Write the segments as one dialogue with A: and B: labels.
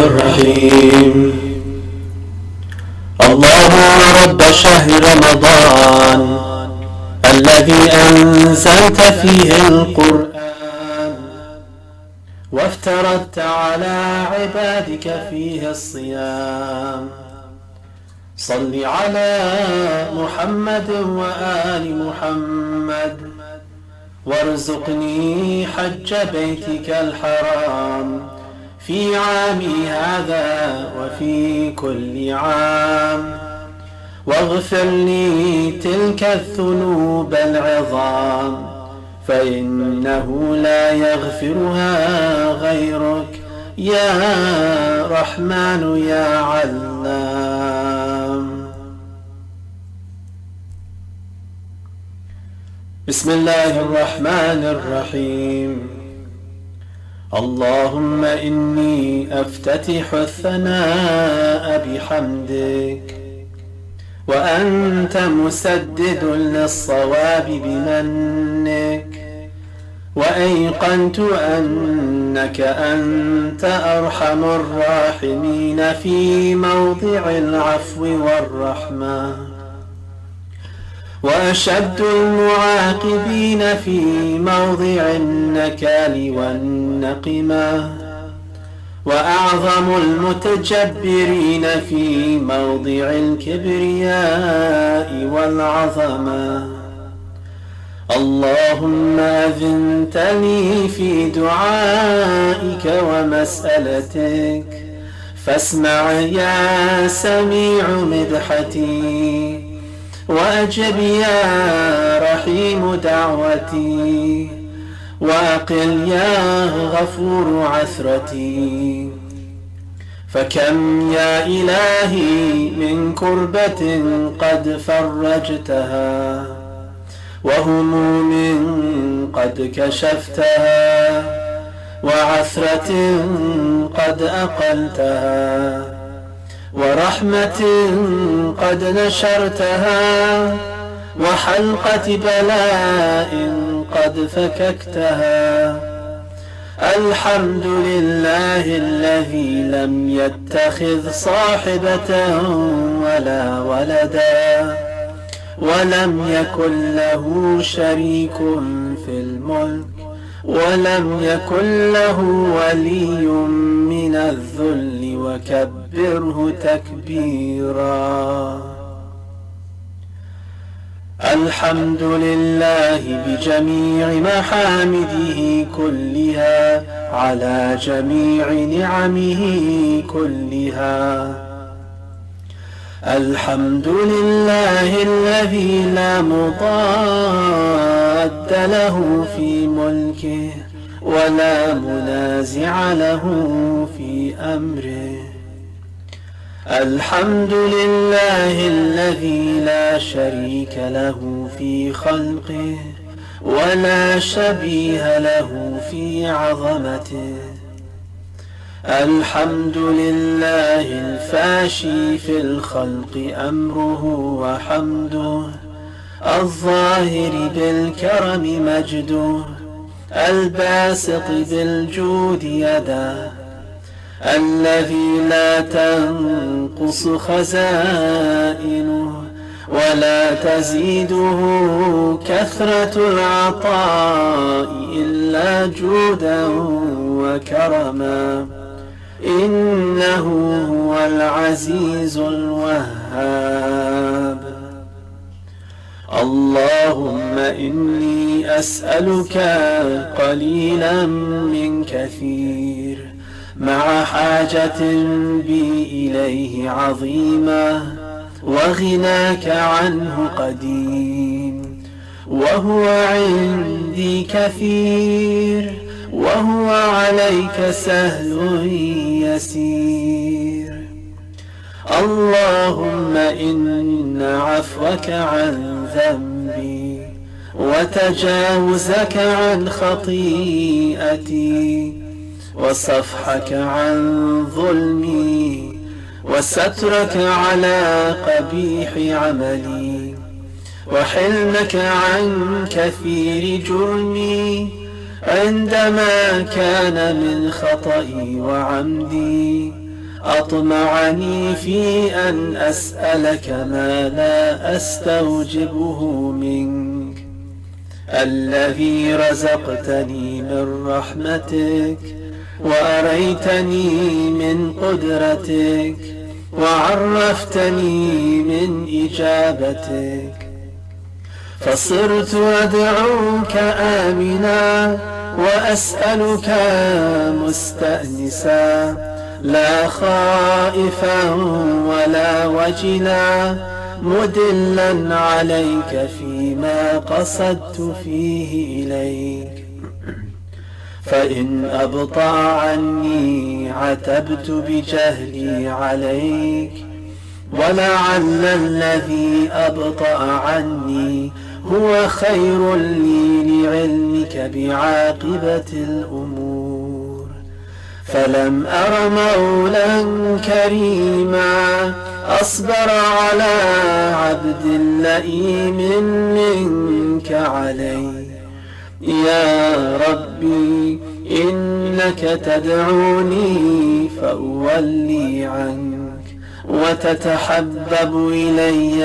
A: الرحيم. اللهم رب شهر رمضان الذي أنزلت فيه القرآن وافترضت على عبادك فيه الصيام، صل على محمد وآل محمد وارزقني حج بيتك الحرام في عامي هذا وفي كل عام، واغفر لي تلك الذنوب العظام فإنه لا يغفرها غيرك يا رحمن يا علام. بسم الله الرحمن الرحيم. اللهم إني أفتتح الثناء بحمدك، وأنت مسدد للصواب بمنك، وأيقنت أنك أنت أرحم الراحمين في موضع العفو والرحمة، وأشد المعاقبين في موضع النكال والنقمة، وأعظم المتجبرين في موضع الكبرياء والعظمة. اللهم أذنت لي في دعائك ومسألتك، فاسمع يا سميع مدحتي، وأجب يا رحيم دعوتي، وأقل يا غفور عثرتي. فكم يا إلهي من كربة قد فرجتها، وهموم قد كشفتها، وعثرة قد أقلتها، ورحمة قد نشرتها، وحلقة بلاء قد فككتها. الحمد لله الذي لم يتخذ صاحبة ولا ولدا، ولم يكن له شريك في الملك، ولم يكن له ولي من الذل، وكبره تكبيرا. الحمد لله بجميع محامده كلها على جميع نعمه كلها. الحمد لله الذي لا مضاد له في ملكه ولا منازع له في أمره. الحمد لله الذي لا شريك له في خلقه ولا شبيه له في عظمته. الحمد لله الفاشي في الخلق أمره وحمده، الظاهر بالكرم مجده، الباسط بالجود يده، الذي لا تنقص خزائنه ولا تزيده كثرة العطاء إلا جودا وكرما. إنه هو العزيز الوهاب. اللهم إني أسألك قليلا من كثير، مع حاجة بي إليه عظيمة، وغناك عنه قديم، وهو عندي كثير، وهو عليك سهل يسير. اللهم إن عفوك عن ذنبي، وتجاوزك عن خطيئتي، وصفحك عن ظلمي، وسترك على قبيح عملي، وحلمك عن كثير جرمي، عندما كان من خطئي وعمدي، أطمعني في أن أسألك ما لا أستوجبه منك، الذي رزقتني من رحمتك وأريتني من قدرتك وعرفتني من إجابتك، فصرت أدعوك آمنا وأسألك مستأنسا، لا خائفا ولا وجلا، مدلا عليك فيما قصدت فيه إليك. فإن أبطأ عني عتبت بجهلي عليك، ولعل الذي أبطأ عني هو خير لي لعلمك بعاقبة الأمور. فلم أر مولا كريما أصبر على عبد لئيم منك علي. يا ربي إنك تدعوني فأولي عنك، وتتحبب إلي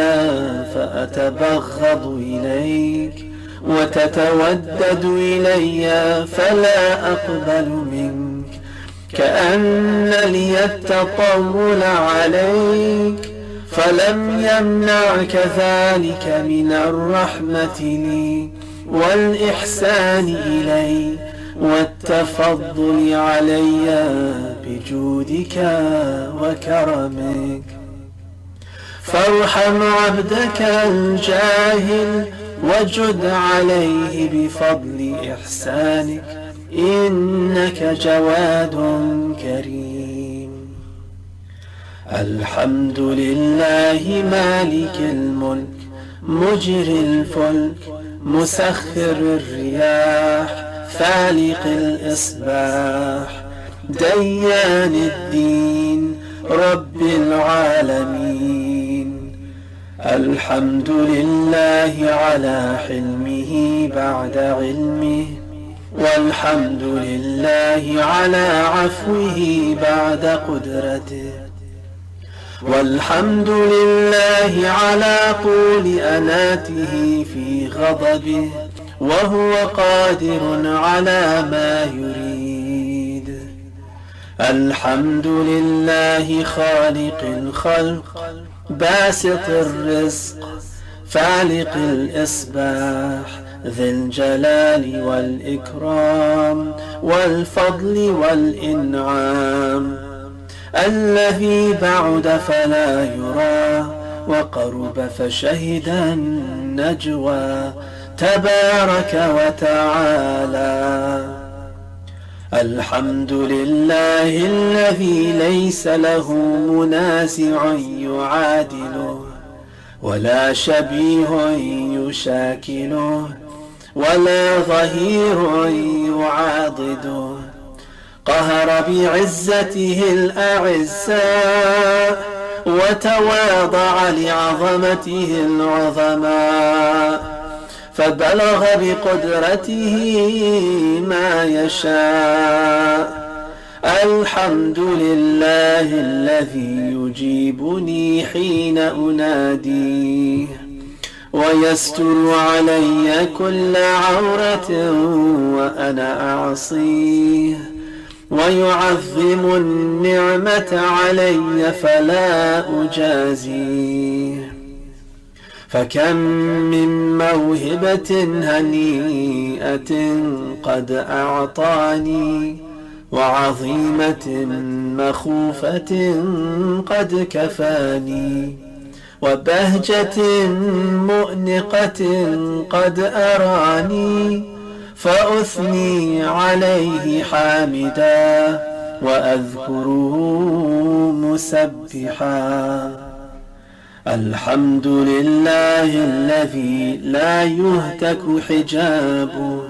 A: فأتبغض إليك، وتتودد إلي فلا أقبل منك، كأن لي التطول عليك، فلم يمنعك ذلك من الرحمة لي والإحسان إلي والتفضل علي بجودك وكرمك. فارحم عبدك الجاهل وجد عليه بفضل إحسانك، إنك جواد كريم. الحمد لله مالك الملك مجري الفلك مسخر الرياح فالق الإصباح ديان الدين رب العالمين. الحمد لله على حلمه بعد علمه، والحمد لله على عفوه بعد قدرته، والحمد لله على طول أناته في غضبه، وهو قادر على ما يريد. الحمد لله خالق الخلق باسط الرزق فالق الإصباح ذي الجلال والإكرام والفضل والإنعام، الذي بعد فلا يرى وقرب فشهد النجوى تبارك وتعالى. الحمد لله الذي ليس له منازع يعادله، ولا شبيه يشاكله، ولا ظهير يعاضده. قهر بعزته الأعزاء، وتواضع لعظمته العظماء، فبلغ بقدرته ما يشاء. الحمد لله الذي يجيبني حين أناديه، ويستر علي كل عورة وأنا أعصيه، ويعظم النعمة علي فلا أجازيه. فكم من موهبة هنيئة قد أعطاني، وعظيمة مخوفة قد كفاني، وبهجة مؤنقة قد أراني، فأثني عليه حامدا وأذكره مسبحا. الحمد لله الذي لا يهتك حجابه،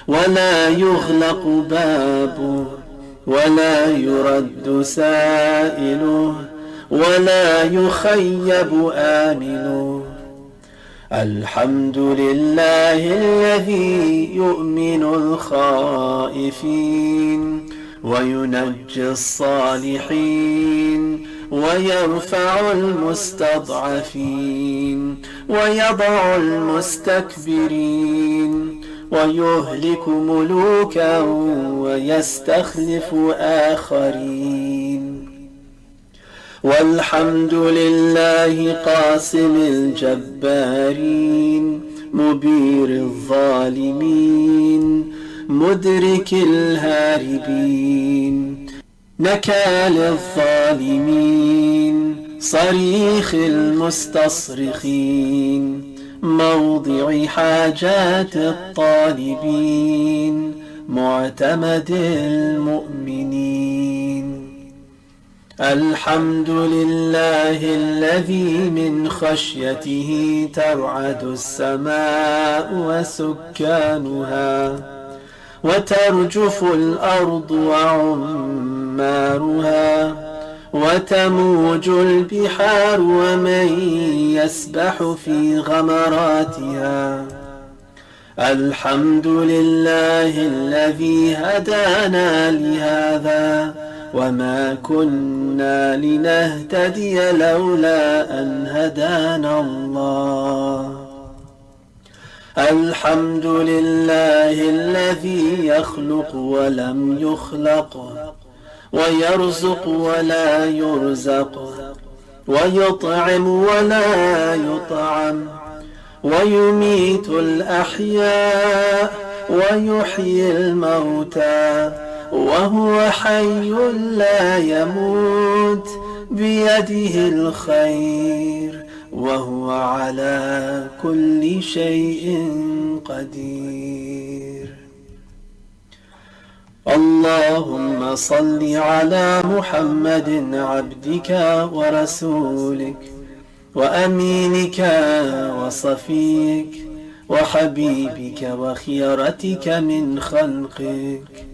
A: ولا يغلق بابه، ولا يرد سائله، ولا يخيب آمله. الحمد لله الذي يؤمن الخائفين وينجي الصالحين ويرفع المستضعفين ويضع المستكبرين ويهلك ملوكا ويستخلف آخرين. والحمد لله قاسم الجبارين مبير الظالمين مدرك الهاربين نكال الظالمين صريخ المستصرخين موضع حاجات الطالبين معتمد المؤمنين. الحمد لله الذي من خشيته ترعد السماء وسكانها وترجف الأرض وعمارها وتموج البحار ومن يسبح في غمراتها. الحمد لله الذي هدانا لهذا وما كنا لنهتدي لولا أن هدانا الله. الحمد لله الذي يخلق ولم يخلق ويرزق ولا يرزق ويطعم ولا يطعم ويميت الأحياء ويحيي الموتى وهو حي لا يموت بيده الخير وهو على كل شيء قدير. اللهم صل على محمد عبدك ورسولك وأمينك وصفيك وحبيبك وخيرتك من خلقك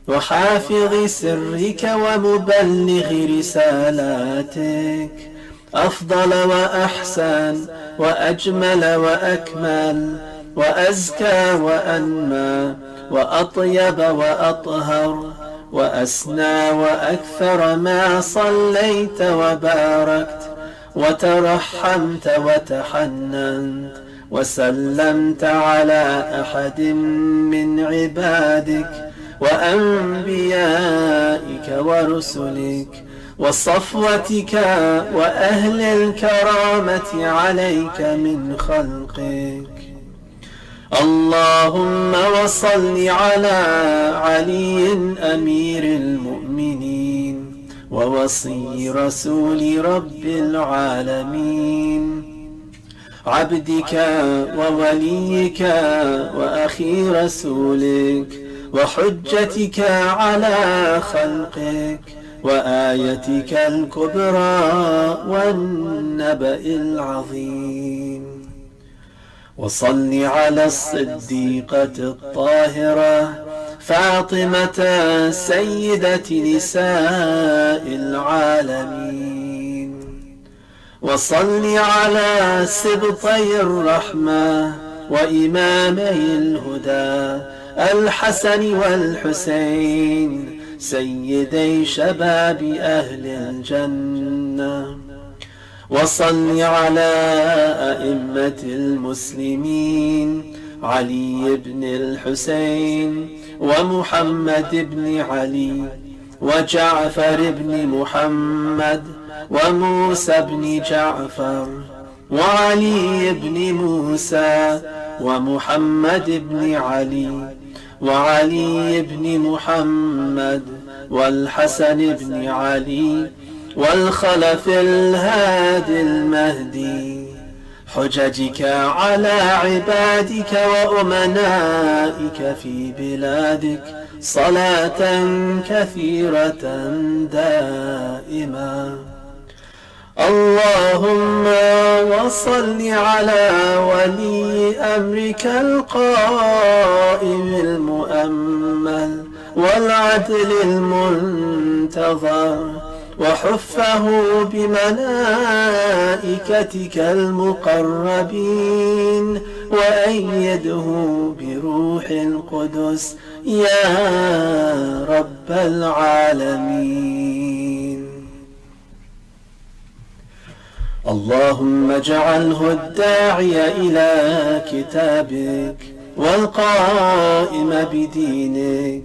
A: وحافظ سرك ومبلغ رسالاتك أفضل وأحسن وأجمل وأكمل وأزكى وأنمى وأطيب وأطهر وأسنى وأكثر ما صليت وباركت وترحمت وتحننت وسلمت على أحد من عبادك وأنبيائك ورسلك وصفوتك وأهل الكرامة عليك من خلقك. اللهم وصل على علي أمير المؤمنين ووصي رسول رب العالمين عبدك ووليك وأخي رسولك وحجتك على خلقك وآيتك الكبرى والنبأ العظيم. وصل على الصديقة الطاهرة فاطمة سيدة نساء العالمين. وصل على سبطي الرحمة وإمامي الهدى الحسن والحسين سيدي شباب أهل الجنة. وصل على أئمة المسلمين علي بن الحسين ومحمد بن علي وجعفر بن محمد وموسى بن جعفر وعلي بن موسى ومحمد بن علي وعلي بن محمد والحسن بن علي والخلف الهادي المهدي حججك على عبادك وأمنائك في بلادك صلاة كثيرة دائمة. اللهم وصل على ولي أمرك القائم المؤمل والعدل المنتظر وحفه بملائكتك المقربين وأيده بروح القدس يا رب العالمين. اللهم اجعله الداعي إلى كتابك والقائم بدينك،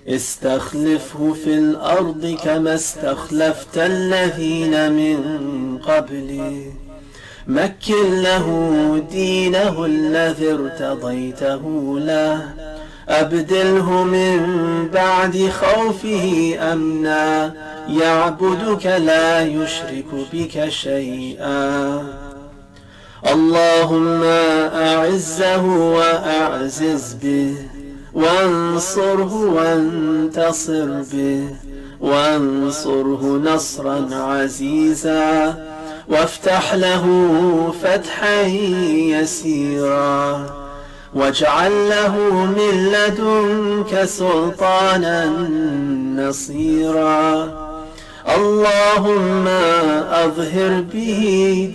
A: استخلفه في الأرض كما استخلفت الذين من قبله، مكن له دينه الذي ارتضيته له، أبدله من بعد خوفه أمنا، يعبدك لا يشرك بك شيئا. اللهم أعزه وأعزز به، وانصره وانتصر به، وانصره نصرا عزيزا، وافتح له فتحا يسيرا، واجعل له من لدنك سلطانا نصيرا. اللهم أظهر به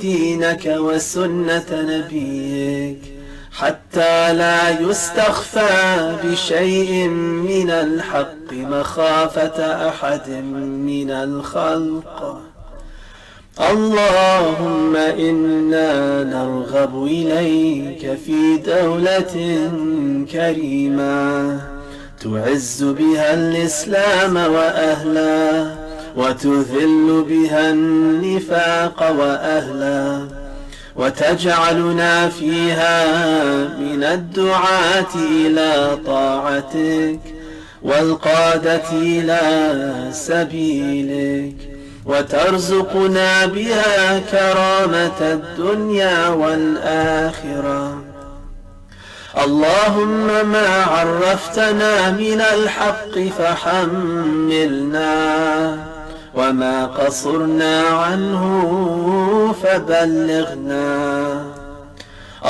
A: دينك وسنة نبيك، حتى لا يستخفى بشيء من الحق مخافة أحد من الخلق. اللهم إنا نرغب إليك في دولة كريمة تعز بها الإسلام وأهله، وتذل بها النفاق وأهله، وتجعلنا فيها من الدعاة إلى طاعتك والقادة إلى سبيلك، وترزقنا بها كرامة الدنيا والآخرة. اللهم ما عرفتنا من الحق فحملنا، وما قصرنا عنه فبلغنا.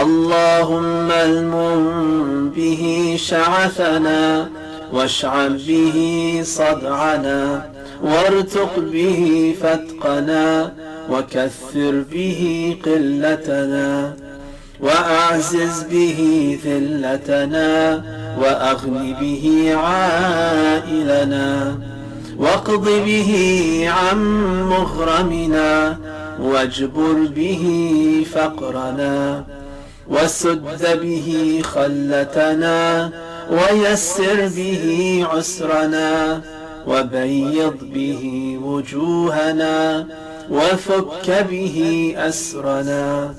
A: اللهم المم به شعثنا، واشعب به صدعنا، وارتق به فتقنا، وكثر به قلتنا، وأعزز به ذلتنا، وأغن به عائلنا، واقض به عن مغرمنا، واجبر به فقرنا، وسد به خلتنا، ويسر به عسرنا، وبيض به وجوهنا، وفك به أسرنا،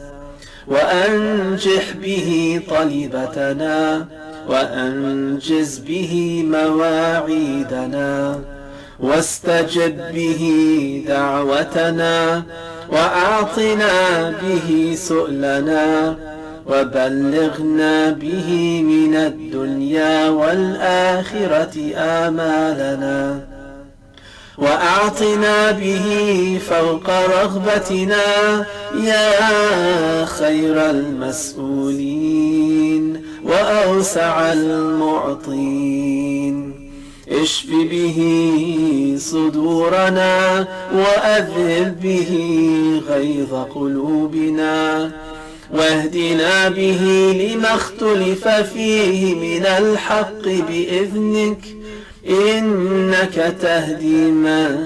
A: وأنجح به طلبتنا، وأنجز به مواعيدنا، واستجب به دعوتنا، وأعطنا به سؤلنا، وبلغنا به من الدنيا والآخرة آمالنا، وأعطنا به فوق رغبتنا يا خير المسؤولين وأوسع المعطين. اشف به صدورنا، وأذهب به غيظ قلوبنا، واهدنا به لما اختلف فيه من الحق بإذنك، إنك تهدي من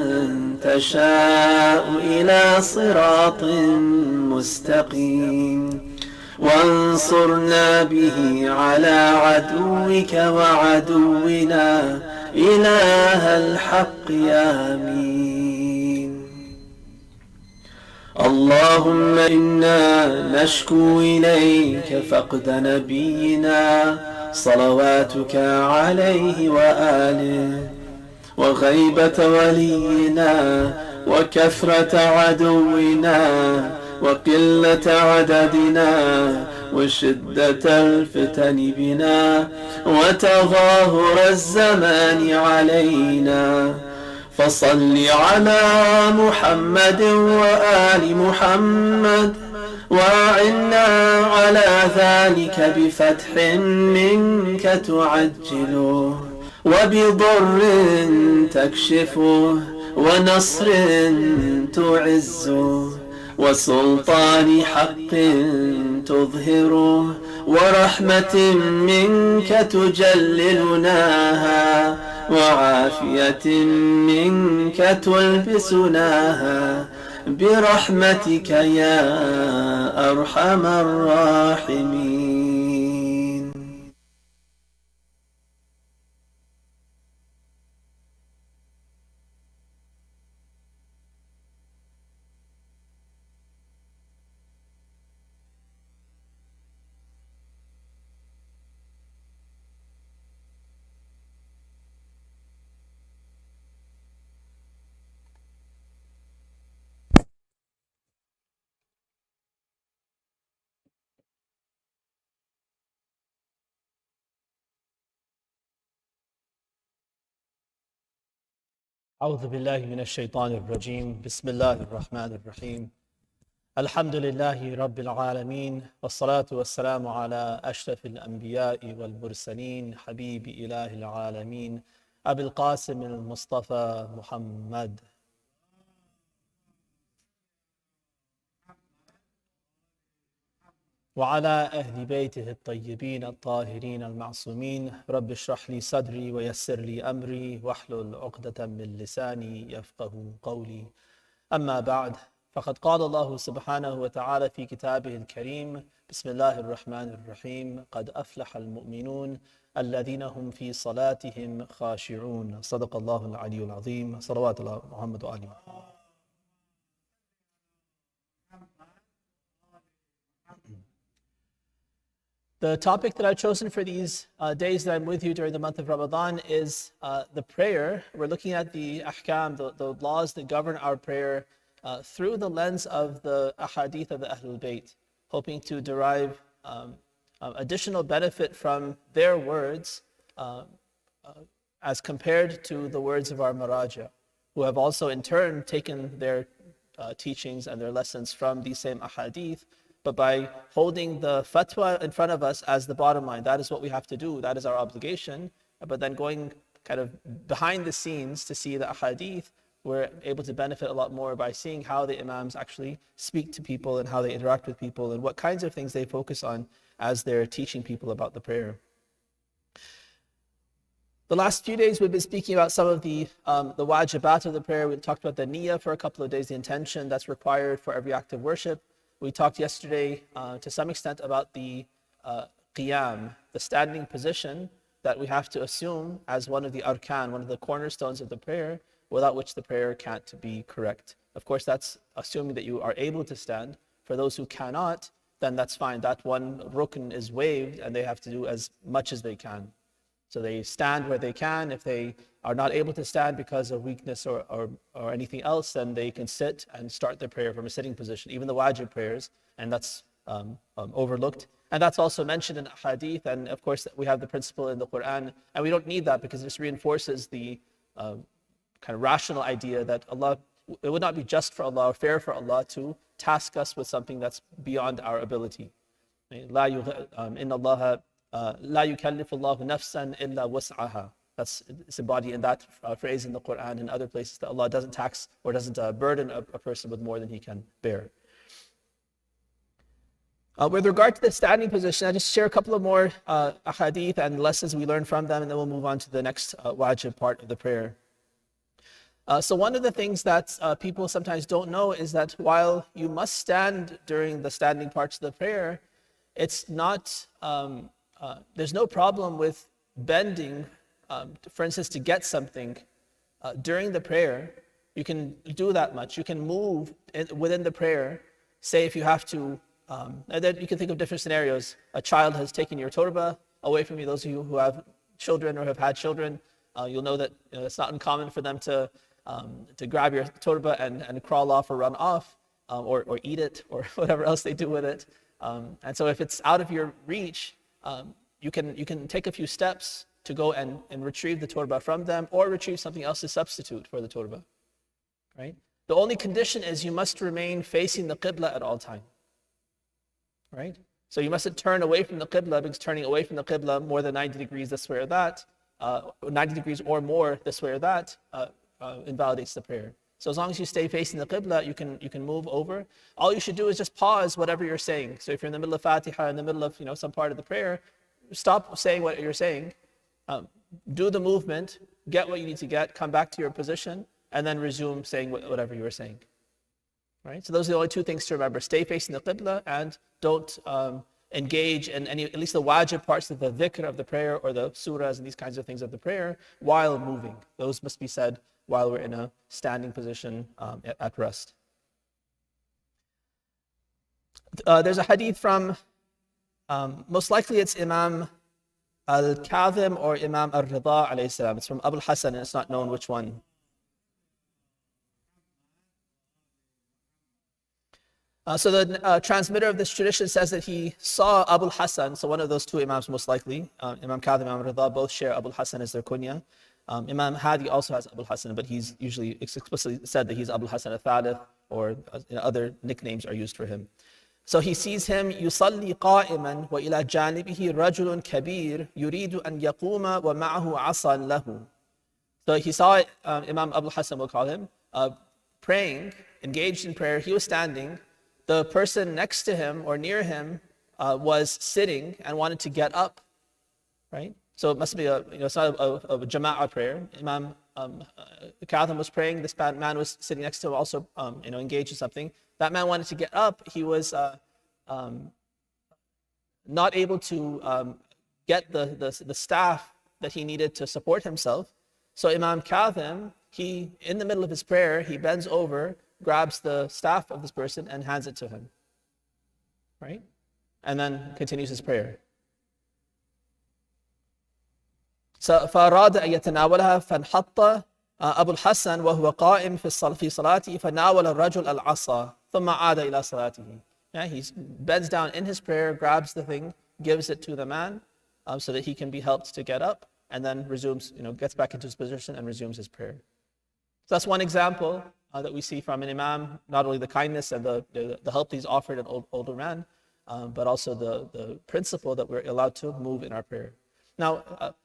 A: تشاء إلى صراط مستقيم. وانصرنا به على عدوك وعدونا إله الحق. آمين. اللهم إنا نشكو إليك فقد نبينا صلواتك عليه وآله، وغيبة ولينا، وكثرة عدونا، وقلة عددنا، وشدة الفتن بنا، وتظاهر الزمان علينا. فصل على محمد وآل محمد، وأعنا على ذلك بفتح منك تعجله، وبضر تكشفه، ونصر تعزه، وسلطان حق تظهره، ورحمة منك تجللناها، وعافية منك تلبسناها برحمتك يا أرحم الراحمين.
B: أعوذ بالله من الشيطان الرجيم بسم الله الرحمن الرحيم الحمد لله رب العالمين والصلاة والسلام على أشرف الأنبياء والمرسلين حبيب إله العالمين أبي القاسم المصطفى محمد وعلى أهل بيته الطيبين الطاهرين المعصومين رب اشرح لي صدري ويسر لي أمري واحلل عقدة من لساني يفقه قولي أما بعد فقد قال الله سبحانه وتعالى في كتابه الكريم بسم الله الرحمن الرحيم قد أفلح المؤمنون الذين هم في صلاتهم خاشعون صدق الله العلي العظيم صلوات الله محمد وآله. The topic that I've chosen for these days that I'm with you during the month of Ramadan is the prayer. We're looking at the ahkam, the laws that govern our prayer through the lens of the ahadith of the Ahlul Bayt, hoping to derive additional benefit from their words as compared to the words of our maraja, who have also in turn taken their teachings and their lessons from these same ahadith. But by holding the fatwa in front of us as the bottom line, that is what we have to do, that is our obligation. But then going kind of behind the scenes to see the ahadith, we're able to benefit a lot more by seeing how the imams actually speak to people and how they interact with people and what kinds of things they focus on as they're teaching people about the prayer. The last few days we've been speaking about some of the wajibat of the prayer. We talked about the niyyah for a couple of days, the intention that's required for every act of worship. We talked yesterday to some extent about the qiyam, the standing position that we have to assume as one of the arkan, one of the cornerstones of the prayer, without which the prayer can't be correct. Of course, that's assuming that you are able to stand. For those who cannot, then that's fine. That one rukn is waived and they have to do as much as they can. So they stand where they can. If they are not able to stand because of weakness or anything else, then they can sit and start their prayer from a sitting position, even the wajib prayers, and that's overlooked. And that's also mentioned in hadith, and of course we have the principle in the Quran, and we don't need that because this reinforces the kind of rational idea that Allah, it would not be just for Allah or fair for Allah to task us with something that's beyond our ability. لا يكلف الله نفسا إلا وسعها. It's embodied in that phrase in the Quran and other places, that Allah doesn't tax or doesn't burden a person with more than he can bear. With regard to the standing position, I'll just share a couple of more ahadith and lessons we learned from them, and then we'll move on to the next wajib part of the prayer. So one of the things that people sometimes don't know is that while you must stand during the standing parts of the prayer, it's not there's no problem with bending, for instance, to get something during the prayer. You can do that much. You can move within the prayer. Say if you have to, and then you can think of different scenarios. A child has taken your torba away from you. Those of you who have children or have had children, you'll know that it's not uncommon for them to grab your torba and crawl off or run off, or eat it or whatever else they do with it. And so if it's out of your reach, you can take a few steps to go and retrieve the torba from them, or retrieve something else to substitute for the torba, right? The only condition is you must remain facing the qibla at all time, right? So you mustn't turn away from the qibla, because turning away from the qibla more than 90 degrees this way or that, 90 degrees or more this way or that, invalidates the prayer. So as long as you stay facing the qibla, you can move over. All you should do is just pause whatever you're saying. So if you're in the middle of Fatiha, in the middle of some part of the prayer, stop saying what you're saying. Do the movement, get what you need to get, come back to your position, and then resume saying whatever you were saying. Right? So those are the only two things to remember. Stay facing the Qibla and don't engage in any, at least the wajib parts of the dhikr of the prayer or the surahs and these kinds of things of the prayer while moving. Those must be said while we're in a standing position at rest. There's a hadith from, most likely it's Imam Al-Kadhim or Imam Al-Rida alayhi salam. It's from Abu al-Hasan and it's not known which one. So the transmitter of this tradition says that he saw Abu al-Hasan, so one of those two Imams most likely, Imam Kadhim and Imam Rida, both share Abu al-Hasan as their kunya. Imam Hadi also has Abu al-Hasan, but he's usually explicitly said that he's Abu al-Hasan al-Thalith, or other nicknames are used for him. So he sees him, يُصَلِّي قَائِمًا وَإِلَى جَانِبِهِ رَجُلٌ كَبِيرٌ يُرِيدُ أَنْ يَقُومَ وَمَعَهُ عَصًا لَهُ. So he saw Imam Abu al-Hasan, we'll call him, praying, engaged in prayer. He was standing. The person next to him or near him was sitting and wanted to get up, right? So it must be it's not a jama'ah prayer. Imam Kadhim was praying. This man was sitting next to him, also engaged in something. That man wanted to get up. He was not able to get the staff that he needed to support himself. So Imam Kadhim, in the middle of his prayer, he bends over, grabs the staff of this person and hands it to him, right? And then continues his prayer. So فأراد أن يتناولها فانحط أبو الحسن وهو قائم في صلاته فناول الرجل العصا ثم عاد إلى صلاته. Yeah, he bends down in his prayer, grabs the thing, gives it to the man so that he can be helped to get up, and then resumes, gets back into his position and resumes his prayer. So that's one example that we see from an imam, not only the kindness and the help he's offered an older man, but also the principle that we're allowed to move in our prayer. Now,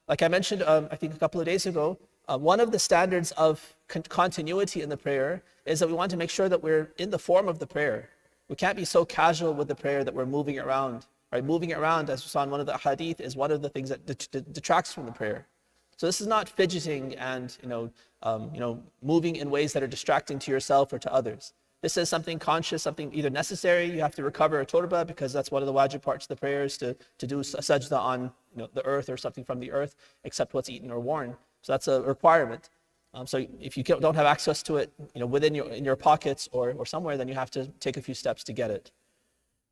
B: like I mentioned, I think a couple of days ago, one of the standards of continuity in the prayer is that we want to make sure that we're in the form of the prayer. We can't be so casual with the prayer that we're moving around. Right? Moving around, as we saw in one of the hadith, is one of the things that detracts from the prayer. So this is not fidgeting and moving in ways that are distracting to yourself or to others. This is something conscious, something either necessary. You have to recover a turba because that's one of the wajib parts of the prayer is to do sajda on the earth or something from the earth, except what's eaten or worn. So that's a requirement. So if you don't have access to it, within in your pockets or somewhere, then you have to take a few steps to get it.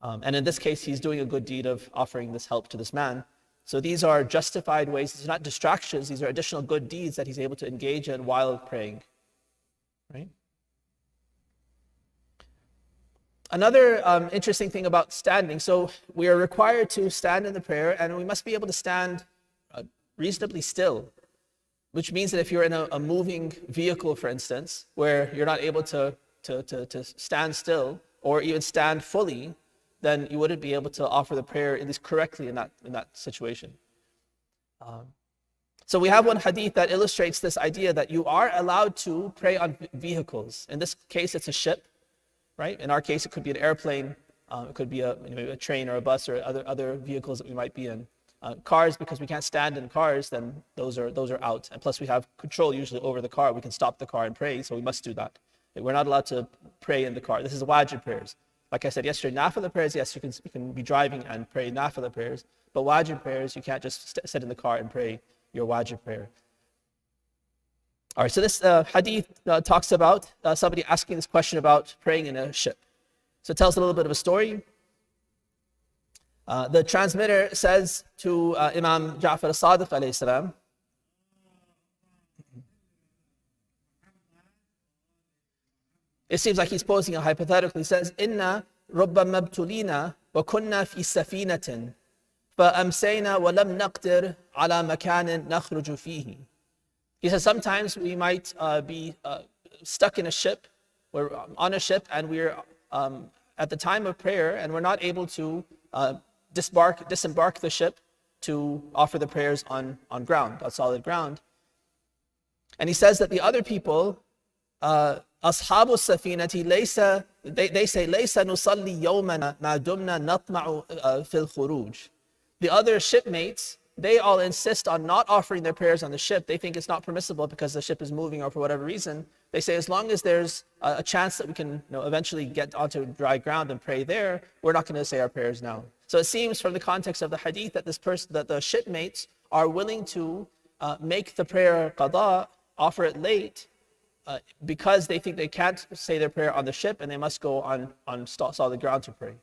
B: And in this case, he's doing a good deed of offering this help to this man. So these are justified ways. These are not distractions. These are additional good deeds that he's able to engage in while praying. Right? Another interesting thing about standing. So we are required to stand in the prayer, and we must be able to stand reasonably still, which means that if you're in a moving vehicle, for instance, where you're not able to stand still or even stand fully, then you wouldn't be able to offer the prayer at least correctly in that situation. So we have one hadith that illustrates this idea that you are allowed to pray on vehicles. In this case, it's a ship, right? In our case, it could be an airplane, it could be a train or a bus or other vehicles that we might be in. Cars, because we can't stand in cars, then those are out. And plus, we have control usually over the car. We can stop the car and pray, so we must do that. We're not allowed to pray in the car. This is wajib prayers. Like I said yesterday, nafila prayers, yes, you can be driving and pray nafila prayers, but wajib prayers, you can't just sit in the car and pray your wajib prayer. All right, so this hadith talks about somebody asking this question about praying in a ship. So it tells a little bit of a story. The transmitter says to Imam Ja'far as-Sadiq alayhi salam, it seems like he's posing a hypothetical. He says, "Inna rubba mabtulina wa kunna fi safinatin fa amsayna wa lam naqdir ala makanin nakhruju fihi." He says sometimes we might be stuck in a ship. We're on a ship and we're at the time of prayer and we're not able to disembark the ship to offer the prayers on ground, on solid ground. And he says that the other people, Ashabu safinati laysa, they say laysa nusalli yawman ma dumna natma'u fil khuruj. The other shipmates, they all insist on not offering their prayers on the ship. They think it's not permissible because the ship is moving or for whatever reason. They say as long as there's a chance that we can eventually get onto dry ground and pray there, we're not going to say our prayers now. So it seems from the context of the hadith that that the shipmates are willing to make the prayer qada, offer it late, because they think they can't say their prayer on the ship and they must go on solid ground to pray.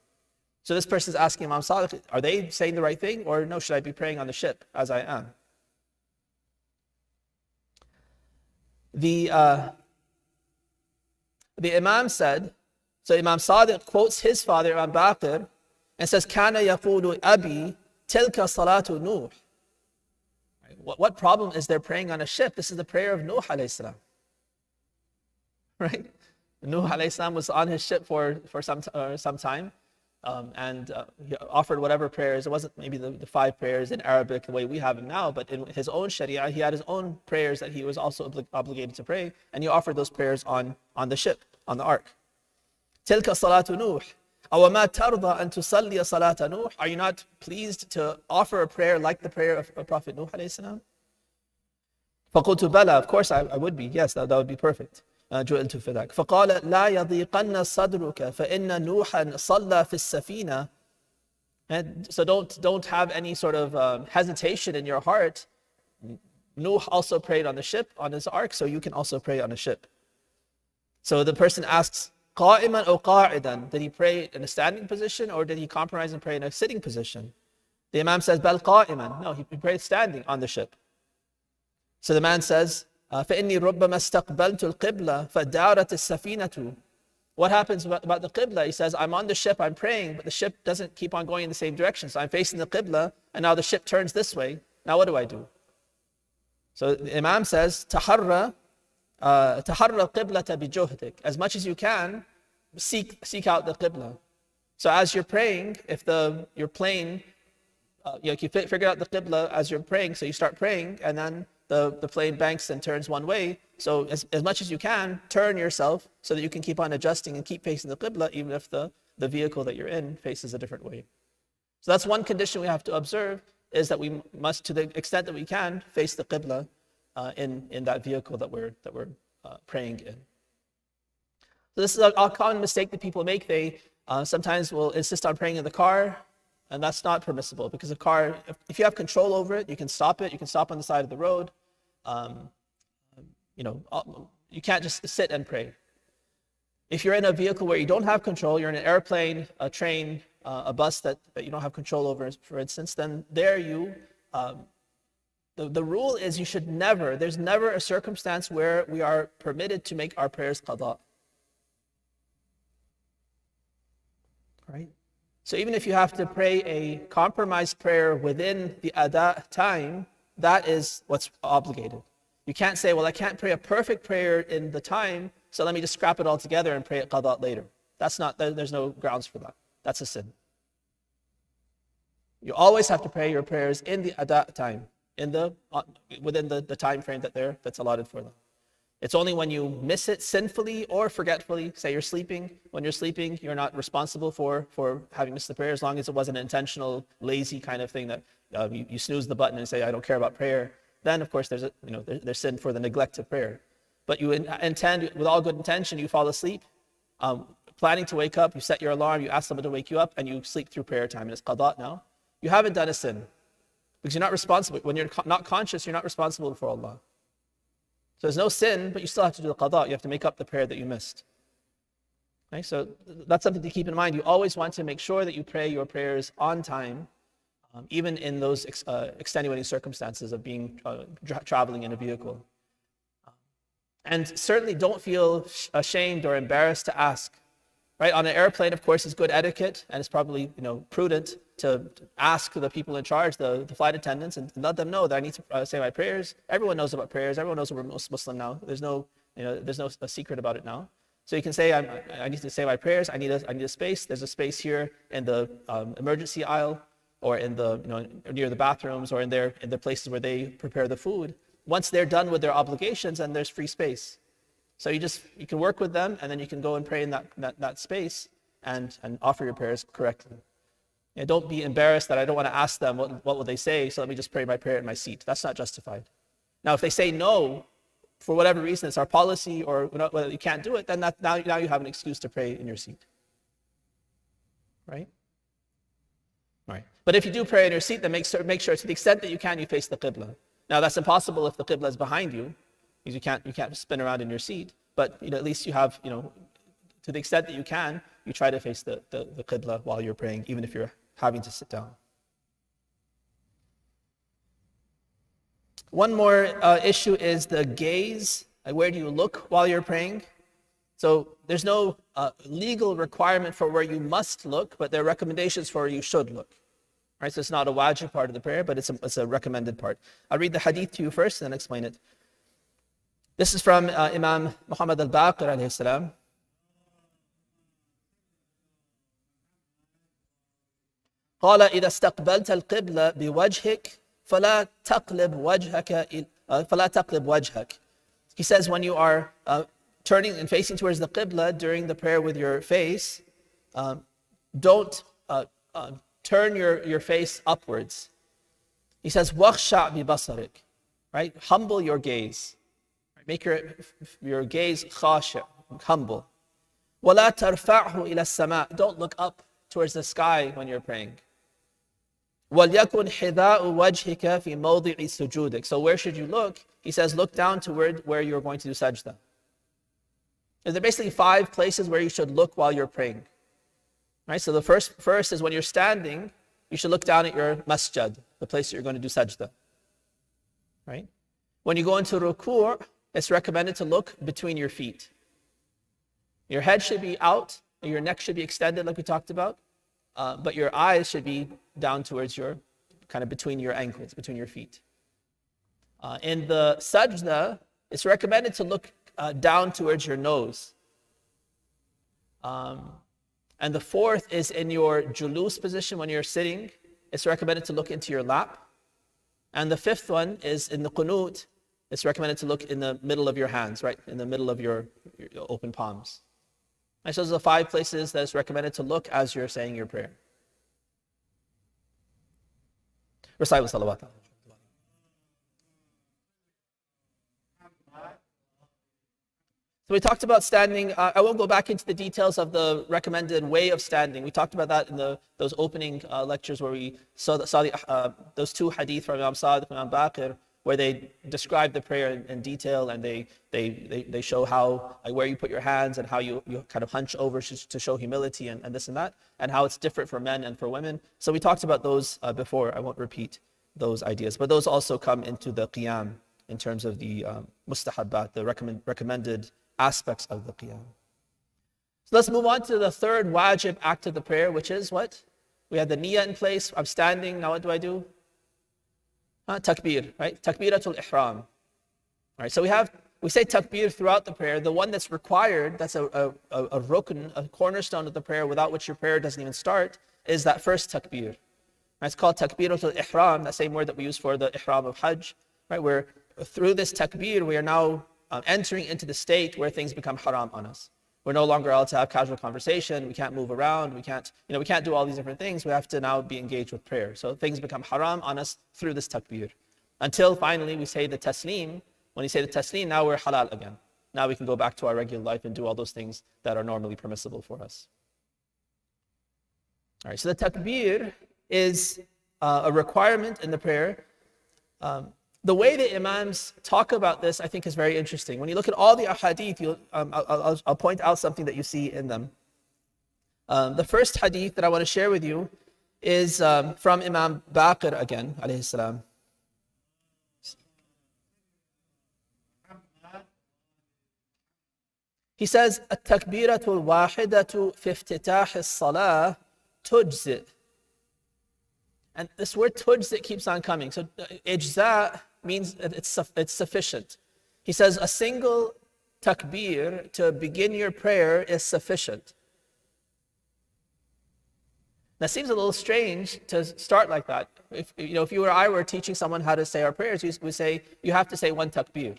B: So this person is asking Imam Sadiq, are they saying the right thing, or no, should I be praying on the ship as I am? The Imam said, so Imam Sadiq quotes his father, Imam Baqir, and says, Kana yaqulu abi tilka salatu Nuh. What problem is there praying on a ship? This is the prayer of Nuh alayhi salam. Right? Nuh alayhi salam was on his ship for some time. And he offered whatever prayers. It wasn't maybe the 5 prayers in Arabic the way we have them now, but in his own Sharia, he had his own prayers that he was also obligated to pray, and he offered those prayers on the ship, on the ark. Tilka salatu Nuh. أَوَمَا تَرْضَى أَن تُصَلِّيَ صَلَاةَ نُوحٍ. Are you not pleased to offer a prayer like the prayer of Prophet Nuh alayhi salam? فَقُلْتُ بَلَى. Of course I would be. Yes, that would be perfect. جُئِلْتُ فِدَاكَ فَقَالَ لَا يَضِيقَنَّ صَدْرُكَ فَإِنَّ نُوحًا صَلَّى فِي السَّفِينَةِ. And so don't have any sort of hesitation in your heart. Nuh also prayed on the ship, on his ark, so you can also pray on a ship. So the person asks, قائما أو قاعدا, did he pray in a standing position or did he compromise and pray in a sitting position? The Imam says, بل قائما. No, he prayed standing on the ship. So the man says, فإني ربما استقبلت القبلة فدارت السفينة. What happens about the Qibla? He says, I'm on the ship, I'm praying, but the ship doesn't keep on going in the same direction. So I'm facing the Qibla, and now the ship turns this way. Now what do I do? So the Imam says, تحرى القبلة بجهدك. As much as you can, seek out the Qibla. So as you're praying, if your plane, you figure out the Qibla as you're praying, so you start praying, and then the plane banks and turns one way. So as much as you can, turn yourself so that you can keep on adjusting and keep facing the Qibla, even if the vehicle that you're in faces a different way. So that's one condition we have to observe, is that we must, to the extent that we can, face the Qibla in that vehicle that we're praying in. So this is a common mistake that people make. They sometimes will insist on praying in the car, and that's not permissible, because a car, if you have control over it, you can stop it. You can stop on the side of the road. You can't just sit and pray. If you're in a vehicle where you don't have control, you're in an airplane, a train, a bus that you don't have control over, for instance, then there the rule is there's never a circumstance where we are permitted to make our prayers qada. Right? So even if you have to pray a compromised prayer within the ada time, that is what's obligated. You can't say, well, I can't pray a perfect prayer in the time, so let me just scrap it all together and pray it qada later. There's no grounds for that. That's a sin. You always have to pray your prayers in the ada time, within the time frame that's allotted for them. It's only when you miss it sinfully or forgetfully, say you're sleeping. When you're sleeping, you're not responsible for having missed the prayer, as long as it wasn't an intentional, lazy kind of thing that you snooze the button and say, I don't care about prayer. Then, of course, there's sin for the neglect of prayer. But you intend, with all good intention, you fall asleep, planning to wake up, you set your alarm, you ask someone to wake you up, and you sleep through prayer time, and it's qada now. You haven't done a sin, because you're not responsible. When you're not conscious, you're not responsible for Allah. So there's no sin, but you still have to do the qada. You have to make up the prayer that you missed. Okay, so that's something to keep in mind. You always want to make sure that you pray your prayers on time, even in those extenuating circumstances of being traveling in a vehicle. And certainly don't feel ashamed or embarrassed to ask. Right? On an airplane, of course, it's good etiquette, and it's probably prudent to ask the people in charge, the flight attendants, and let them know that I need to say my prayers. Everyone knows about prayers. Everyone knows we're Muslim now. There's no secret about it now. So you can say, I need to say my prayers. I need a space. There's a space here in the emergency aisle, or in the near the bathrooms, or in the places where they prepare the food. Once they're done with their obligations, then there's free space. So you can work with them, and then you can go and pray in that space and offer your prayers correctly. Don't be embarrassed that I don't want to ask them what will they say, so let me just pray my prayer in my seat. That's not justified. Now, if they say no, for whatever reason, it's our policy or whether you can't do it, then now you have an excuse to pray in your seat. Right? Right. But if you do pray in your seat, then make sure to the extent that you can, you face the Qibla. Now, that's impossible if the Qibla is behind you, because you can't spin around in your seat. But at least you have, to the extent that you can, you try to face the Qibla while you're praying, even if you're having to sit down. One more issue is the gaze. Where do you look while you're praying? So there's no legal requirement for where you must look, but there are recommendations for where you should look. Right? So it's not a wajib part of the prayer, but it's a recommended part. I'll read the hadith to you first and then explain it. This is from Imam Muhammad al-Baqir alayhi salam. قال إذا استقبلت القبلة بوجهك فلا تقلب وجهك. He says when you are turning and facing towards the Qibla during the prayer with your face, don't turn your face upwards. He says وَخْشَعْ بِبَصَرِكَ, right? Humble your gaze. Make your gaze khasha, humble. وَلَا تَرْفَعْهُ إِلَى السَّمَاءِ. Don't look up towards the sky when you're praying. وَلْيَكُنْ حِذَاءُ وَجْهِكَ فِي مَوْضِعِ سُجُودِكَ. So where should you look? He says look down toward where you're going to do sajda. And there are basically 5 places where you should look while you're praying. Right? So the first is when you're standing, you should look down at your masjid, the place that you're going to do sajda. Right? When you go into ruku', it's recommended to look between your feet. Your head should be out, and your neck should be extended like we talked about, but your eyes should be down towards kind of between your ankles, between your feet. In the sajda, it's recommended to look down towards your nose. And the fourth is in your julus position when you're sitting. It's recommended to look into your lap. And the fifth one is in the qunut. It's recommended to look in the middle of your hands, right? In the middle of your open palms. And so those are the 5 places that it's recommended to look as you're saying your prayer. Recite with salawat. So we talked about standing. I won't go back into the details of the recommended way of standing. We talked about that in those opening lectures where we saw those 2 hadith from Imam Sadiq and Imam Baqir, where they describe the prayer in detail, and they show how, like, where you put your hands and how you kind of hunch over to show humility and this and that, and how it's different for men and for women. So we talked about those before. I won't repeat those ideas, but those also come into the qiyam in terms of the mustahabbat, the recommended aspects of the qiyam. So let's move on to the third wajib act of the prayer, which is what? We have the niyyah in place. I'm standing. Now what do I do? Takbir, right? Takbiratul ihram. Right. So we say takbir throughout the prayer. The one that's required, that's a rukn, a cornerstone of the prayer, without which your prayer doesn't even start, is that first takbir. Right? It's called takbiratul ihram, that same word that we use for the ihram of Hajj. Right? Where through this takbir, we are now entering into the state where things become haram on us. We're no longer allowed to have casual conversation. We can't move around. We can't do all these different things. We have to now be engaged with prayer. So things become haram on us through this takbir. Until finally we say the taslim. When you say the taslim, now we're halal again. Now we can go back to our regular life and do all those things that are normally permissible for us. All right, so the takbir is a requirement in the prayer. The way the Imams talk about this, I think, is very interesting. When you look at all the ahadith, I'll point out something that you see in them. The first hadith that I want to share with you is from Imam Baqir again, alayhi salam. He says, التكبيرة الواحدة في افتتاح الصلاة تجزئ. And this word tujzit keeps on coming. So ijza means that it's sufficient. He says a single takbir to begin your prayer is sufficient. That seems a little strange to start like that. If you or I were teaching someone how to say our prayers, we say you have to say 1 takbir,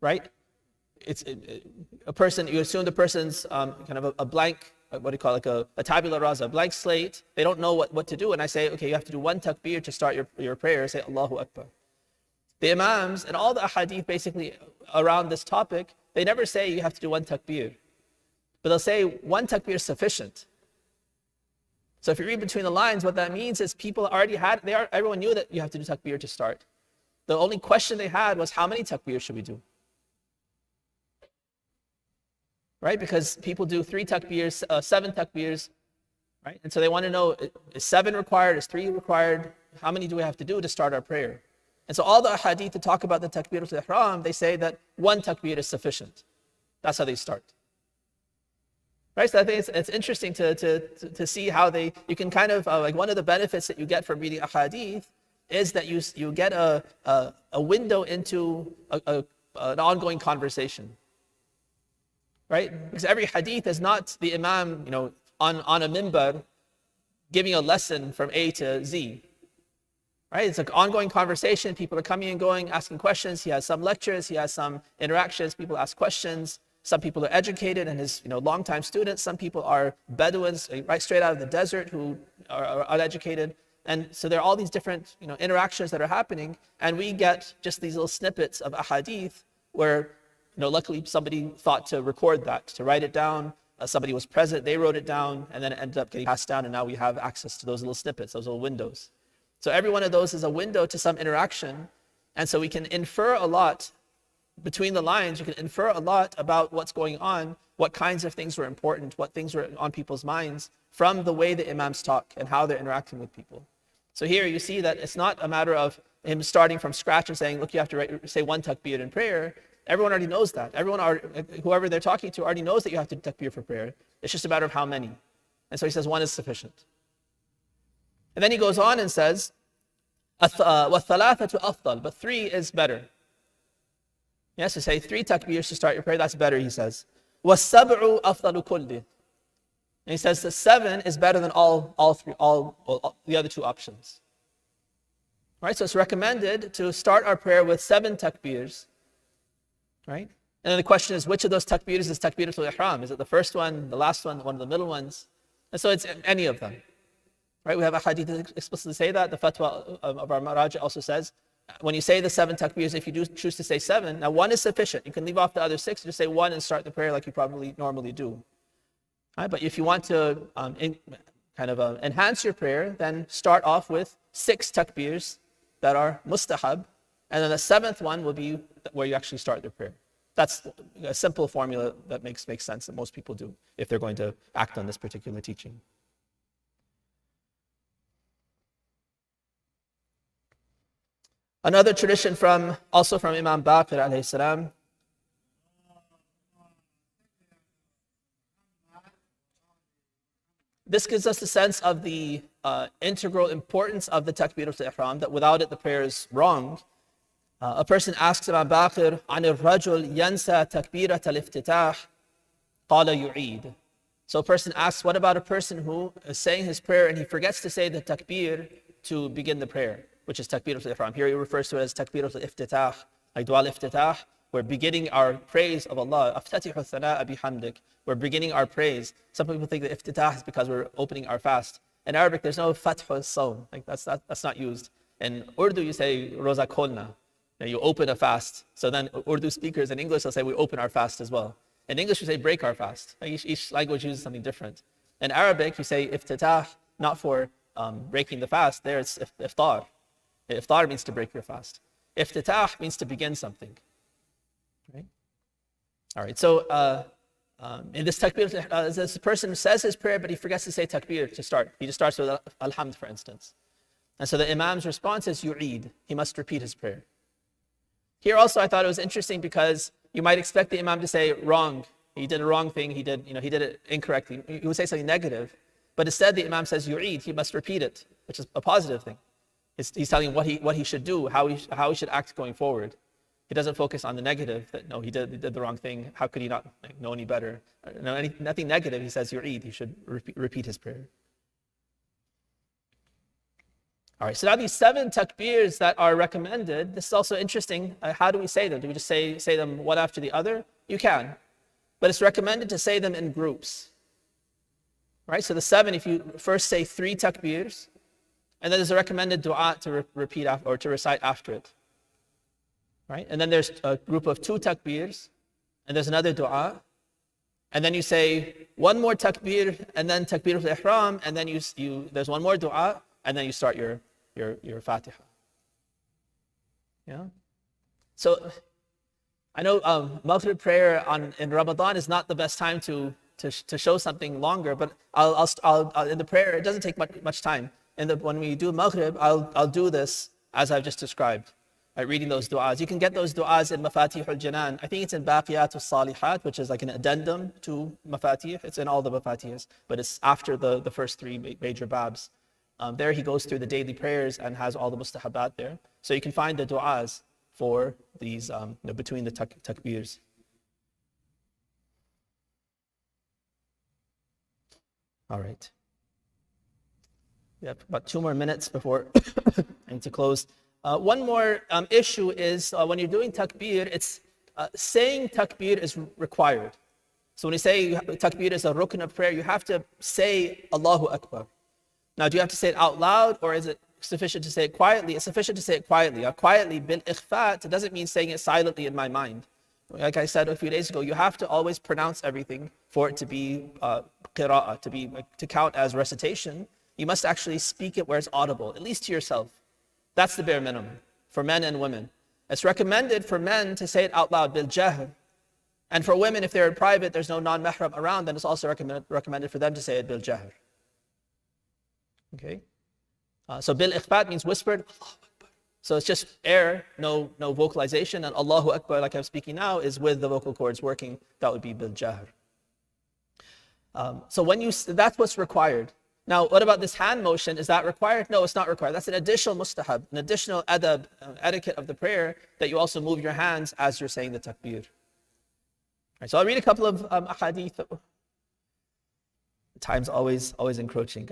B: right? You assume the person's kind of a blank what do you call it, like a tabula rasa, a blank slate. They don't know what to do. And I say, okay, you have to do one takbir to start your prayer. Say Allahu Akbar. The Imams and all the ahadith basically around this topic, they never say you have to do one takbir. But they'll say one takbir is sufficient. So if you read between the lines, what that means is people already had, everyone knew that you have to do takbir to start. The only question they had was, how many takbir should we do? Right? Because people do 3 takbirs, 7 takbirs, right? And so they want to know, is 7 required? Is 3 required? How many do we have to do to start our prayer? And so all the hadith to talk about the takbiratul ihram, they say that 1 takbir is sufficient. That's how they start. Right? So I think it's interesting to see how you can kind of, like one of the benefits that you get from reading a hadith is that you get a window into an ongoing conversation. Right? Because every hadith is not the imam, on a minbar giving a lesson from A to Z. Right? It's an ongoing conversation. People are coming and going, asking questions. He has some lectures. He has some interactions. People ask questions. Some people are educated and his long-time students. Some people are Bedouins, right straight out of the desert, who are uneducated. And so there are all these different interactions that are happening. And we get just these little snippets of ahadith where luckily somebody thought to record that, to write it down. Somebody was present, they wrote it down, and then it ended up getting passed down, and now we have access to those little snippets, those little windows. So every one of those is a window to some interaction, and so we can infer a lot between the lines. You can infer a lot about what's going on, what kinds of things were important, what things were on people's minds from the way the imams talk and how they're interacting with people. So here you see that it's not a matter of him starting from scratch and saying, look, you have to say 1 takbir in prayer. Everyone already knows that. Whoever they're talking to already knows that you have to takbir for prayer. It's just a matter of how many. And so he says 1 is sufficient. And then he goes on and says, وَالثَّلَاثَةُ أَفْضَلُ, but 3 is better. Yes, to say 3 takbirs to start your prayer, that's better, he says. وَالسَّبْعُ أَفْضَلُ كُلِّ. And he says the 7 is better than all the other 2 options. Right? So it's recommended to start our prayer with 7 takbirs. Right? And then the question is, which of those takbirs is takbiratul ihram? Is it the first one, the last one of the middle ones? And so it's any of them. Right? We have a hadith that explicitly say that. The fatwa of our Maraja also says, when you say the 7 takbirs, if you do choose to say 7, now 1 is sufficient. You can leave off the other 6, just say 1 and start the prayer like you probably normally do. Right? But if you want to enhance your prayer, then start off with 6 takbirs that are mustahab, and then the 7th one will be where you actually start the prayer. That's a simple formula that makes sense, that most people do if they're going to act on this particular teaching. Another tradition also from Imam Baqir alayhi salam, this gives us a sense of the integral importance of the takbiratul ihram, that without it the prayer is wrong. A person asks Imam Baqir, عن الرجل ينسى تكبيرة الافتتاح قال يعيد. So a person asks, what about a person who is saying his prayer and he forgets to say the takbir to begin the prayer, which is takbiratul ihram. Here he refers to it as takbiratul iftitah, like dua al-iftitah. We're beginning our praise of Allah. أفتتح الثناء بحمدك. We're beginning our praise. Some people think that iftitah is because we're opening our fast. In Arabic, there's no fath al-sawm. Like that's not used. In Urdu, you say roza kholna. You open a fast. So then Urdu speakers in English will say we open our fast as well. In English, we say break our fast. Each language uses something different. In Arabic, you say iftitah, not for breaking the fast. There it's iftar. Iftar means to break your fast. Iftitah means to begin something. Right? All right, so in this takbir, this person says his prayer, but he forgets to say takbir to start. He just starts with alhamd, for instance. And so the imam's response is yu'eed. He must repeat his prayer. Here also I thought it was interesting because you might expect the imam to say wrong. He did a wrong thing. He did it incorrectly. He would say something negative. But instead the imam says yu'eed. He must repeat it, which is a positive thing. He's telling what he should do, how he should act going forward. He doesn't focus on the negative, that no, he did the wrong thing. How could he not know any better? Nothing negative. He says yu'eed. He should repeat his prayer. All right, so now these 7 takbirs that are recommended, this is also interesting. How do we say them? Do we just say them one after the other? You can. But it's recommended to say them in groups. Right? So the 7, if you first say 3 takbirs, and then there's a recommended dua to repeat or to recite after it. Right? And then there's a group of 2 takbirs, and there's another dua. And then you say one more takbir, and then takbir al-ihram, and then there's one more dua, and then you start your Fatiha. Yeah? So I know Maghrib prayer in Ramadan is not the best time to show something longer, but I'll in the prayer, it doesn't take much time. When we do Maghrib, I'll do this as I've just described, right, reading those du'as. You can get those du'as in Mafatih al-Janan. I think it's in Baqiyatul Salihat, which is like an addendum to Mafatih. It's in all the Mafatihs, but it's after the first 3 major babs. There he goes through the daily prayers and has all the mustahabat there. So you can find the du'as for these, between the takbirs. All right. We have about 2 more minutes before I need to close. One more issue is when you're doing takbir, it's saying takbir is required. So when you say takbir is a rukn of prayer, you have to say Allahu Akbar. Now, do you have to say it out loud, or is it sufficient to say it quietly? It's sufficient to say it quietly. Quietly, bil ikhfat, it doesn't mean saying it silently in my mind. Like I said a few days ago, you have to always pronounce everything for it to be qira'ah, to count as recitation. You must actually speak it where it's audible, at least to yourself. That's the bare minimum for men and women. It's recommended for men to say it out loud, bil jahr. And for women, if they're in private, there's no non-mahram around, then it's also recommended for them to say it bil jahr. Okay? So bil ikhfat means whispered. So it's just air, no vocalization. And Allahu Akbar, like I'm speaking now, is with the vocal cords working. That would be bil jahr. So that's what's required. Now, what about this hand motion? Is that required? No, it's not required. That's an additional mustahab, an additional adab, etiquette of the prayer, that you also move your hands as you're saying the takbir. Right, so I'll read a couple of ahadith. Time's always encroaching.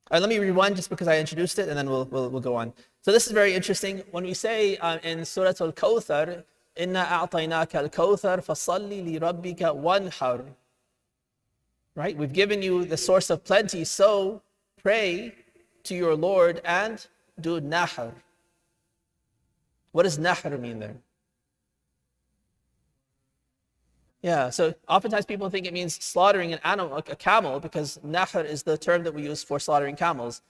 B: Let me read one just because I introduced it, and then we'll go on. So this is very interesting. When we say in Surah Al-Kawthar, "Inna a'tainaka al-Kawthar fasalli li rabbika wanhar." Right? We've given you the source of plenty, so pray to your Lord and do nahr. What does nahr mean there? Yeah, so oftentimes people think it means slaughtering an animal, a camel, because nahr is the term that we use for slaughtering camels.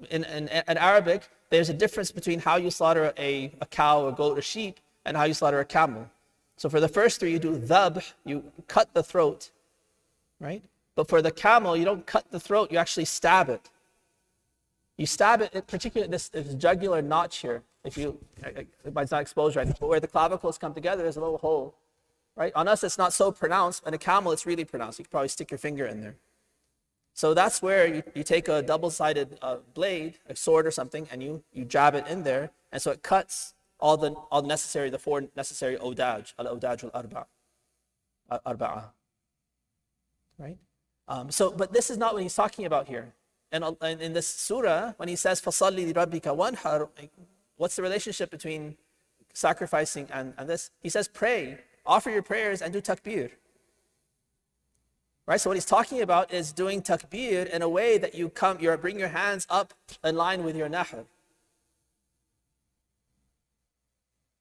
B: In Arabic, there's a difference between how you slaughter a cow, a goat, a sheep, and how you slaughter a camel. So for the first 3, you do dhabh, you cut the throat, right? But for the camel, you don't cut the throat, you actually stab it. You stab it, particularly this jugular notch here. It's not exposed right now, but where the clavicles come together, there's a little hole. Right? On us, it's not so pronounced. On a camel, it's really pronounced. You could probably stick your finger in there. So that's where you take a double-sided blade, a sword or something, and you jab it in there. And so it cuts all the 4 necessary odaj, al-odaj al-arba'ah. Right? But this is not what he's talking about here. And in this surah, when he says, فَصَلِّ لِرَبِّكَ وَانْحَرْ, what's the relationship between sacrificing and this? He says, pray, offer your prayers, and do takbir. Right? So what he's talking about is doing takbir in a way that you bring your hands up in line with your nahr.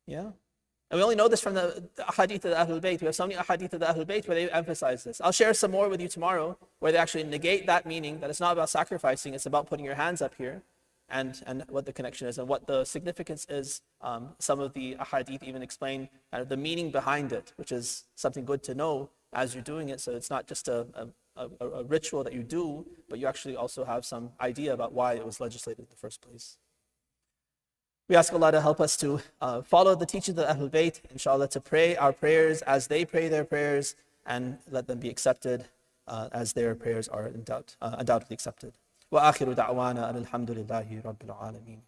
B: Yeah? And we only know this from the ahadith of the Ahlul Bayt. We have so many ahadith of the Ahlul Bayt where they emphasize this. I'll share some more with you tomorrow where they actually negate that meaning, that it's not about sacrificing, it's about putting your hands up here, and what the connection is and what the significance is. Some of the ahadith even explain the meaning behind it, which is something good to know as you're doing it. So it's not just a ritual that you do, but you actually also have some idea about why it was legislated in the first place. We ask Allah to help us to follow the teachings of the Ahlul Bayt, inshallah, to pray our prayers as they pray their prayers, and let them be accepted as their prayers are undoubtedly accepted. Wa akhiru da'wana alhamdulillahi rabbil alameen.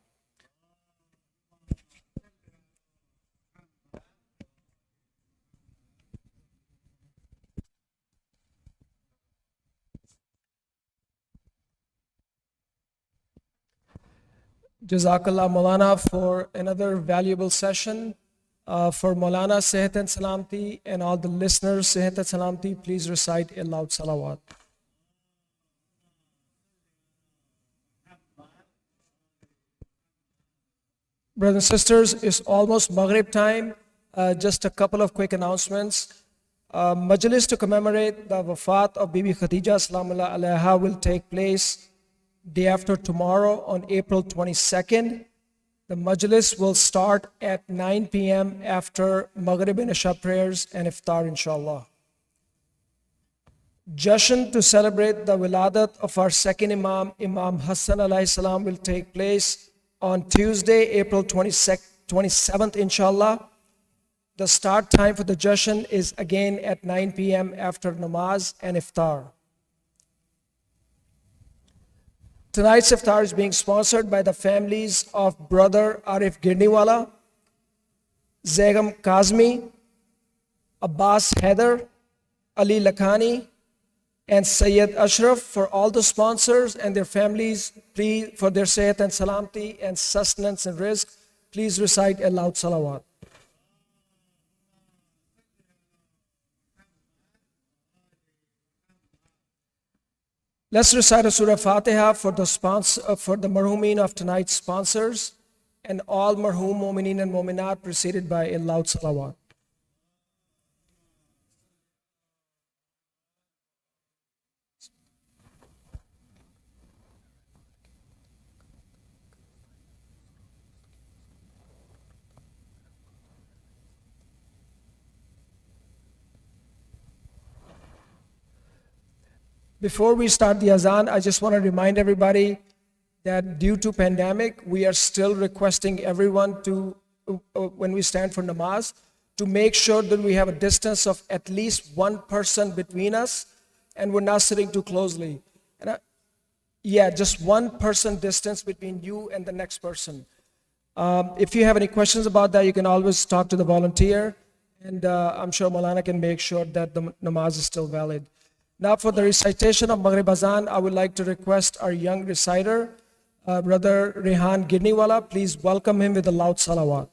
C: Jazakallah Maulana for another valuable session. For Maulana Sehat and Salamti and all the listeners Sehat and Salamti, please recite a loud salawat. Brothers and sisters, it's almost Maghrib time. Just a couple of quick announcements. Majlis to commemorate the wafat of Bibi Khadija Salamullah Alaiha will take place day after tomorrow on April 22nd. The Majlis will start at 9 p.m. after Maghrib and Isha prayers and Iftar, inshallah. Jashan to celebrate the wiladat of our second Imam, Imam Hassan alayhi salam, will take place on Tuesday, April 27th, inshallah. The start time for the Jashan is again at 9 p.m. after namaz and iftar. Tonight's iftar is being sponsored by the families of brother Arif Girniwala, Zegam Kazmi, Abbas Heather, Ali Lakhani, and Sayyid Ashraf. For all the sponsors and their families, please, for their sehat and salamti and sustenance and rizq, please recite a loud salawat. Let's recite a Surah Fatiha for the marhumeen of tonight's sponsors and all marhum mu'mineen and mu'minat, preceded by a loud salawat. Before we start the azan, I just want to remind everybody that due to pandemic, we are still requesting everyone to, when we stand for namaz, to make sure that we have a distance of at least one person between us and we're not sitting too closely. Just one person distance between you and the next person. If you have any questions about that, you can always talk to the volunteer, and I'm sure Maulana can make sure that the namaz is still valid. Now for the recitation of Maghrib Azan, I would like to request our young reciter, Brother Rehan Girniwala. Please welcome him with a loud salawat.